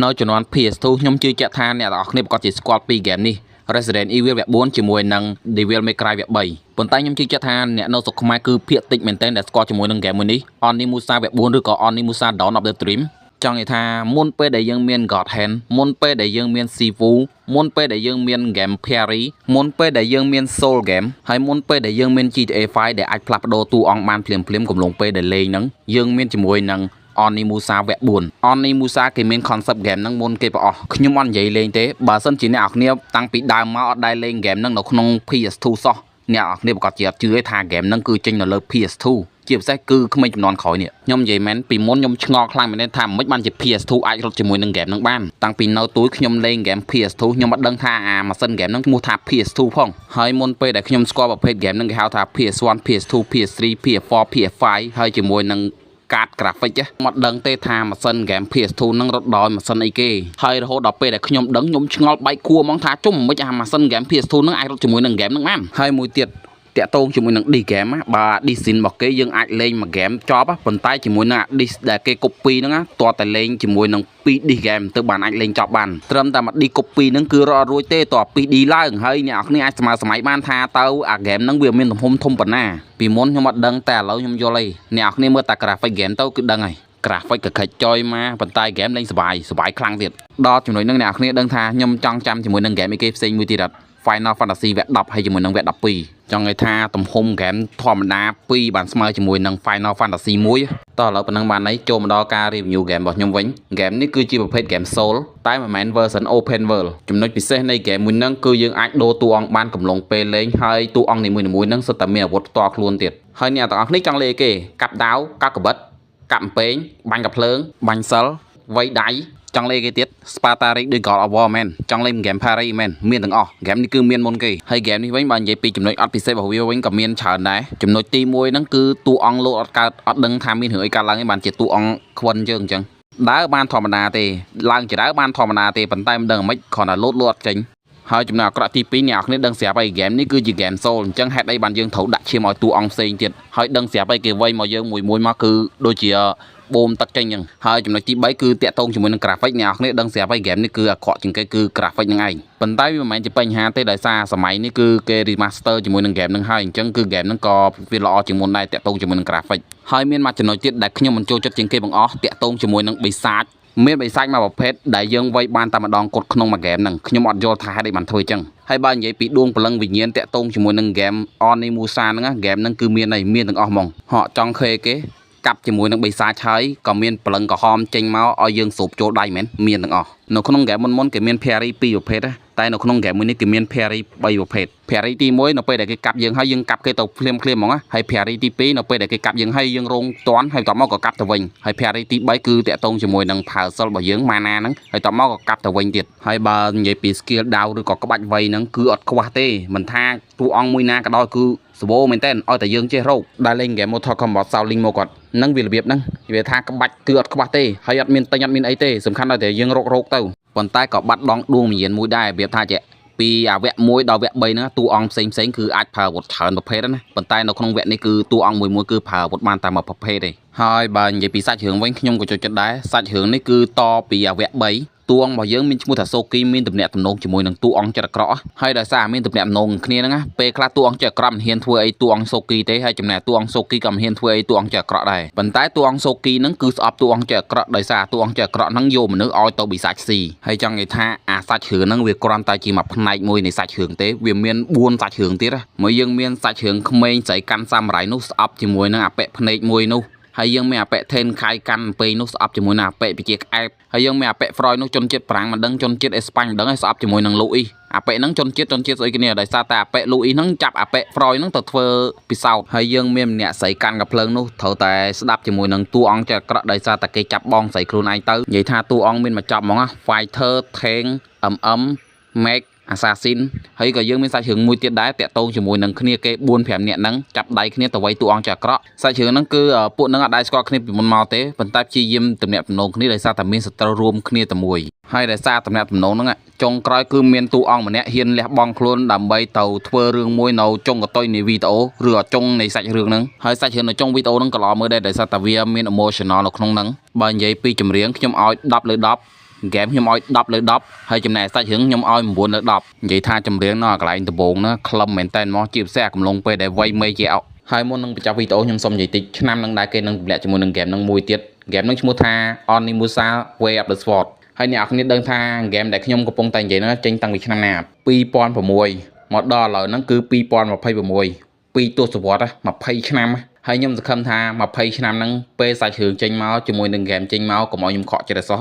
នៅជំនាន់ PS2 ខ្ញុំជឿជាក់ថាអ្នកទាំងអស់គ្នាប្រកាសជាស្គាល់ពីហ្គេមនេះ Resident Evil វគ្គ4ជាមួយនឹង Devil May Cry វគ្គ3ប៉ុន្តែខ្ញុំជឿជាក់ថាអ្នកនៅស្រុកខ្មែរគឺភាគតិចមែនទែនដែលស្គាល់ជាមួយនឹងហ្គេមមួយនេះ Onimusha វគ្គ4ឬក៏ Onimusha Dawn of the Dream ចង់និយាយថាមុនពេលដែលយើងមាន God Hand មុនពេលដែលយើងមាន Sifu មុនពេលដែលយើងមាន Game Perry មុនពេលដែលយើងមាន Soul Game ហើយមុនពេលដែលយើងមាន GTA 5 ដែលអាចផ្លាស់ប្ដូរតួអង្គបានភ្លាមៗកំឡុងពេលដែលលេងហ្នឹងយើងមានជាមួយនឹងOnimusha វគ្គ4 Onimusha គេមាន concept game ហ្នឹងមុនគេប្រអស់ខ្ញុំអត់និយាយលេងទេបើសិនជាអ្នកនរគ្នាតាំងពីដើមមកអត់ដែលលេង game ហ្នឹងនៅក្នុង PS2 សោះអ្នកនរគ្នាប្រកាសជាអត់ជឿទេថា game ហ្នឹងគឺចេញនៅលើ PS2 ជាពិសេសគឺក្មេងចំនួនក្រោយនេះខ្ញុំនិយាយមែនពីមុនខ្ញុំឆ្ងល់ខ្លាំងមែនទេថាមិនបានជា PS2 អាចរត់ជាមួយនឹង game ហ្នឹងបានតាំងពីនៅទូខ្ញុំលេង game PS2 ខ្ញុំអត់ដឹងថាអាម៉ាស៊ីន game ហ្នឹងឈ្មោះថា PS2 ផងហើយមុនពេលដែលខ្ញុំស្គាល់ប្រភេទ game ហ្នឹងគេហៅថា PS1 PS2 PS3 PS4 PS5 ហើយជាមួយនឹងកាត graphic មកដឹងទេថាម៉ាស៊ីន game PS2 នឹងរត់ដោយម៉ាស៊ីនអីគេហើយរហូតដល់ពេលដែលខ្ញុំដឹងខ្ញុំឆ្ងល់បែកគួរហ្មងថាជុំមិនអាម៉ាស៊ីន game PS2 នឹងអាចរត់ជាមួយនឹង game នឹងបានហើយមួយទៀតតាក់ទងជាមួយនឹង D game បើ D scene របស់គេយើងអាចលេងមួយ game ចប់ប៉ុន្តែជាមួយនឹង D ដែលគេ copy ហ្នឹងតើតែលេងជាមួយនឹង 2D game ទៅបានអាចលេងចប់បានត្រឹមតែមួយ D copy ហ្នឹងគឺរត់រួចទេតើ 2D ឡើងហើយអ្នកនរគ្នាអាចស្មើសម័យបានថាតើអា game ហ្នឹងវាមានទំហំធំប៉ុណ្ណាពីមុនខ្ញុំអត់ដឹងតែឥឡូវខ្ញុំយល់ហើយអ្នកនរគ្នាមើលតែ graphic game ទៅគឺដឹងហើយ graphic ក៏ខិចចុយមកប៉ុន្តែ game លេងសប្បាយខ្លាំងទៀតដល់ចំណុចហ្នឹងអ្នកនរគ្នាដឹងថាខ្ញុំចង់ចាំជាមួយនឹង game អីគេផ្សេងមួយទៀតអត់ Final Fantasy វគ្គ10ហើយជាមួយនឹងវគ្គ12ចង់និយាយថាទំហំ game ធម្មតា2បានស្មើជាមួយនឹង Final Fantasy 1តោះឥឡូវប៉ុណ្ណឹងបានហើយចូលមកដល់ការ review game របស់ខ្ញុំវិញ game នេះគឺជាប្រភេទ game Soul តែមិនមែន version open world ចំណុចពិសេសនៃ game មួយហ្នឹងគឺយើងអាចដូរតួអង្គបានកំឡុងពេលលេងហើយតួអង្គនីមួយៗហ្នឹងសុទ្ធតែមានអាវុធផ្ទាល់ខ្លួនទៀតហើយអ្នកទាំងអស់គ្នាចង់លេងគេកាប់ដាវកាប់កបិតកាប់អំពែងបាញ់កាភ្លើងបាញ់សិលវាយដៃចង់លេងគេទៀត Spartaric ដូច God of War មែនចង់លេង game Parry មែនមានទាំងអស់ game នេះគឺមានមុនគេហើយ game នេះវិញបើនិយាយពីចំណុចអត់ពិសេសរបស់វាវិញក៏មានច្រើនដែរចំណុចទី1ហ្នឹងគឺតួអង្គលោតអត់កើតអត់ដឹងថាមានរឿងអីកើតឡើងឯងបានជាតួអង្គខ្វិនយើងអញ្ចឹងដើរបានធម្មតាទេឡើងចដើរបានធម្មតាទេប៉ុន្តែមិនដឹងមិនគ្រាន់តែលោតអត់ចេញហើយចំណុចអាក្រក់ទី2អ្នកនរគ្នាដឹងស្រាប់ហើយ game នេះគឺជា game Soul អញ្ចឹងហេតុអីបានយើងត្រូវដាក់ឈាមឲ្យតួអង្គផ្សេងទៀតហើយដឹងស្រាប់ហើយគេវាយមកយើងមួយមកគឺដូចជាបូមទឹកចេញអញ្ចឹងហើយចំណុចទី3គឺតាក់ទងជាមួយនឹង graphic អ្នកនរគ្នាដឹងស្រាប់ហើយ game នេះគឺអាក្រក់ជាងគេគឺ graphic ហ្នឹងឯងប៉ុន្តែវាមិនមែនជាបញ្ហាទេដោយសារសម័យនេះគឺគេ remaster ជាមួយនឹង game ហ្នឹងហើយអញ្ចឹងគឺ game ហ្នឹងក៏វាល្អជាងមុនដែរតាក់ទងជាមួយនឹង graphic ហើយមានមួយចំណុចទៀតដែលខ្ញុំមិនចូលចិត្តជាងគេបង្អស់តាក់ទងជាមួយនឹងបិសាចមានបិសាចមួយប្រភេទដែលយើងវាយបានតែម្ដងគត់ក្នុងមួយ game ហ្នឹងខ្ញុំអត់យល់ថាហេតុអីបានធ្វើអញ្ចឹងហើយបើនិយាយពីដួងព្រលឹងវិញ្ញាណតាក់ទងជាមួយនឹង game Onimusha ហ្នឹង game ហ្នឹងគឺមានទាំងអស់ហ្មងហកចង់ឃើញគេកាប់ជាមួយនឹងបិសាចហើយក៏មានព្រលឹងក្រហមចេញមកឲ្យយើងស្រូបចូលដៃមែនមានទាំងអស់នៅក្នុង game មុនគេមាន Parry 2ប្រភេទតែនៅក្នុង game មួយនេះគេមាន Parry 3ប្រភេទ Parry ទី1នៅពេលដែលគេកាប់យើងហើយយើងកាប់គេទៅភ្លាមហ្មងហើយ Parry ទី2នៅពេលដែលគេកាប់យើងហើយយើងរងតាន់ហើយតមកក៏កាប់ទៅវិញហើយ Parry ទី3គឺតាក់ទងជាមួយនឹងផើសិលរបស់យើងម៉ាណាហ្នឹងហើយតមកក៏កាប់ទៅវិញទៀតហើយបើនិយាយពី skill ដាវឬក៏ក្បាច់វៃហ្នឹងគឺអត់ខ្វះទេមិនថាតួអង្គមួយណាក៏ដោយគឺស្បូមែនតើឲ្យតែយើងចេះរកដែលលេង game Mortal Kombat Shaolin មកគាត់នឹងវារបៀបហ្នឹងវាថាក្បាច់គឺអត់ខ្វះទេហើយអត់មានទិញអត់មានអីទេសំខាន់តែយើងរកទៅប៉ុន្តែក៏បាត់ដងដួងវិញ្ញាណមួយដែររបៀបថាជាពីអាវគ្គ1ដល់វគ្គ3ហ្នឹងតួអង្គផ្សេងគឺអាចប្រើអាវុធច្រើនប្រភេទណាប៉ុន្តែនៅក្នុងវគ្គនេះគឺតួអង្គមួយគឺប្រើអាវុធបានតែមួយប្រភេទទេហើយបើនិយាយពីសាច់រឿងវិញខ្ញុំក៏ចូលចិត្តដែរសាច់រឿងនេះគឺតពីអាវគ្គ3តួអង្គរបស់យើងមានឈ្មោះថាសូគីមានទំនាក់ទំនងជាមួយនឹងតួអង្គចិត្តអាក្រក់ហើយដោយសារមានទំនាក់ទំនងគ្នាហ្នឹងពេលខ្លះតួអង្គចិត្តអាក្រក់មិនហ៊ានធ្វើអីតួអង្គសូគីទេហើយចំណែកតួអង្គសូគីក៏មិនហ៊ានធ្វើអីតួអង្គចិត្តអាក្រក់ដែរប៉ុន្តែតួអង្គសូគីហ្នឹងគឺស្អប់តួអង្គចិត្តអាក្រក់ដោយសារតួអង្គចិត្តអាក្រក់ហ្នឹងយកមនុស្សឲ្យទៅបិសាចស៊ីហើយចង់និយាយថាអាសាច់រឿងហ្នឹងវាគ្រាន់តែជាមួយផ្នែកមួយនៃសាច់រឿងទេវាមាន4សាច់រឿងទៀតមួយយើងមានសាច់រឿងក្មេងស្រីកាន់សាមរ៉ៃនោះស្អប់ជាមួយនឹងអាប៉ែភ្នែកមួយនោះហើយយើងមានអាប៉ែថេនខៃកាន់ពេញនោះស្អប់ជាមួយនឹងអាប៉ែវិជាក្អែបហើយយើងមានអាប៉ែហ្វ្រយនោះជនជាតិប្រាំងមិនដឹងជនជាតិអេស្ប៉ាញមិនដឹងឲ្យស្អប់ជាមួយនឹងលូអ៊ីអាប៉ែហ្នឹងជនជាតិស្អីគ្នាដោយសារតែអាប៉ែលូអ៊ីហ្នឹងចាប់អាប៉ែហ្វ្រយហ្នឹងទៅធ្វើពិសោធន៍ហើយយើងមានម្នាក់ស្រីកាន់កាភ្លើងនោះត្រូវតែស្ដាប់ជាមួយនឹងតួអង្គចិត្តអាក្រក់ដោយសារតែគេចាប់បងស្រីខ្លួនឯងទៅនិយាយថាតួអង្គមានមកចាប់ហ្មង Fighter Tank MM Mech Assassin ហើយក៏យើងមានសាច់រឿងមួយទៀតដែរតាក់ទងជាមួយនឹងគ្នាគេ 4-5 នាក់ហ្នឹងចាប់ដៃគ្នាទៅវាយតួអង្គចិត្តអាក្រក់សាច់រឿងហ្នឹងគឺពួកហ្នឹងអត់ដែរស្គាល់គ្នាពីមុនមកទេប៉ុន្តែព្យាយាមទំនាក់ទំនងគ្នាដោយសារតែមានសត្រូវរួមគ្នាតែមួយហើយដោយសារទំនាក់ទំនងហ្នឹងចុងក្រោយគឺមានតួអង្គម្នាក់ហ៊ានលះបង់ខ្លួនដើម្បីទៅធ្វើរឿងមួយនៅចុងកតុយនៃវីដេអូឬក៏ចុងនៃសាច់រឿងហ្នឹងហើយសាច់រឿងនៅចុងវីដេអូហ្នឹងក៏ល្អមើលដែរដោយសារតែវាមាន emotional នៅក្នុងហ្នឹងបើនិយាយពីចម្រៀងខ្ញុំឲ្យ10 លើ 10 ហ្គេមខ្ញុំឲ្យ10លើ10ហើយចំណែកសាច់រឿងខ្ញុំឲ្យ9លើ10និយាយថាចម្រៀងនៅកន្លែងដំបូងណាក្លឹមមែនតើមកជាពិសេសកំឡុងពេលដែលវ័យមេជាអុកហើយមុននឹងបញ្ចប់វីដេអូខ្ញុំសូមនិយាយតិចឆ្នាំនឹងដែរគេនឹងទម្លាក់ជាមួយនឹងហ្គេមនឹងមួយទៀតហ្គេមនឹងឈ្មោះថា Onimusa Way of the Sword ហើយអ្នកនរគ្នាដឹងថាហ្គេមដែលខ្ញុំកំពុងតែនិយាយនោះចេញតាំងពីឆ្នាំណា2006មកដល់ឥឡូវហ្នឹងគឺ2026 2ទសវត្សរ៍20ឆ្នាំហើយខ្ញុំសង្ឃឹមថា20ឆ្នាំហ្នឹងពេលសាច់រឿងចេញមកជាមួយនឹងហ្គេមចេញមកកុំឲ្យខ្ញុំខកចិត្តអសោះ